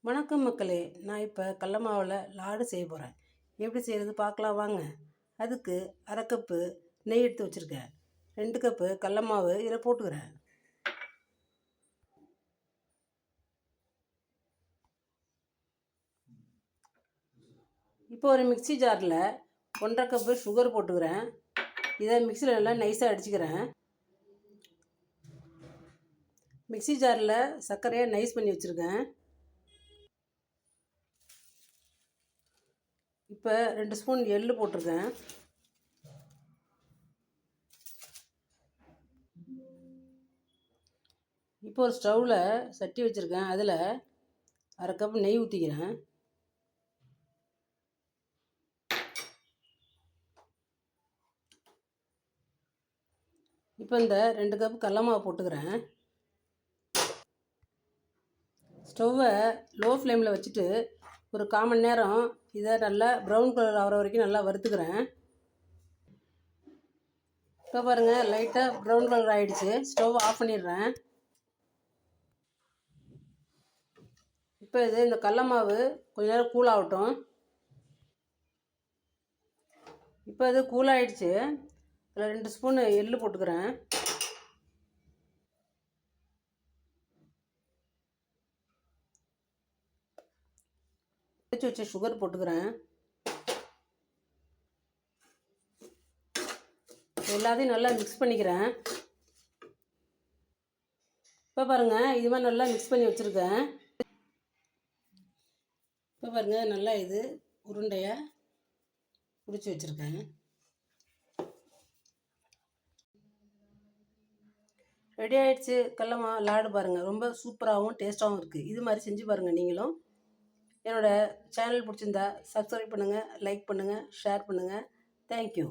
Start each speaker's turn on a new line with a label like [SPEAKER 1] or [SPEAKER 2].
[SPEAKER 1] வணக்கம் மக்களே. நான் இப்போ கடல மாவில் லாடு செய்ய போகிறேன். எப்படி செய்கிறது பார்க்கலாம் வாங்க. அதுக்கு அரை கப்பு நெய் எடுத்து வச்சுருக்கேன். 2 கப்பு கடல மாவு இதில் போட்டுக்கிறேன். இப்போ ஒரு மிக்சி ஜாரில் 1.5 கப்பு சுகர் போட்டுக்கிறேன். இதை மிக்சியில் நல்லா நைஸாக அடிச்சுக்கிறேன். மிக்சி ஜாரில் சர்க்கரையை நைஸ் பண்ணி வச்சுருக்கேன். இப்போ 2 ஸ்பூன் எள்ளு போட்டிருக்கேன். இப்போ ஒரு ஸ்டவ்வில் சட்டி வச்சுருக்கேன். அதில் அரை கப் நெய் ஊற்றிக்கிறேன். இப்போ இந்த 2 கப் கடல மாவு போட்டுக்கிறேன். ஸ்டவ்வை லோ ஃப்ளேமில் வச்சுட்டு ஒரு 1/4 மணி நேரம் இதை நல்லா ப்ரௌன் கலர் ஆகிற வரைக்கும் நல்லா வறுத்துக்கிறேன். இப்போ பாருங்கள், லைட்டாக ப்ரௌன் கலர் ஆகிடுச்சு. ஸ்டவ் ஆஃப் பண்ணிடுறேன். இப்போ இந்த கடல மாவு கொஞ்ச நேரம் கூல் ஆகட்டும். இப்போ இது கூல் ஆகிடுச்சு. அதில் 2 ஸ்பூன் எள்ளு போட்டுக்கிறேன். வச்ச சுகர் போட்டுக்கிறேன். எல்லாத்தையும் நல்லா மிக்ஸ் பண்ணிக்கிறேன். இப்போ பாருங்கள், இது மாதிரி நல்லா மிக்ஸ் பண்ணி வச்சுருக்கேன். இப்போ பாருங்கள், நல்லா இது உருண்டையாக பிடிச்சி வச்சுருக்கேன். ரெடி ஆகிடுச்சு கடல மாவு லாடு. பாருங்கள், ரொம்ப சூப்பராகவும் டேஸ்ட்டாகவும் இருக்குது. இது மாதிரி செஞ்சு பாருங்கள் நீங்களும். என்னோடய சேனல் பிடிச்சிருந்தா சப்ஸ்கிரைப் பண்ணுங்கள், லைக் பண்ணுங்கள், ஷேர் பண்ணுங்கள். தேங்க்யூ.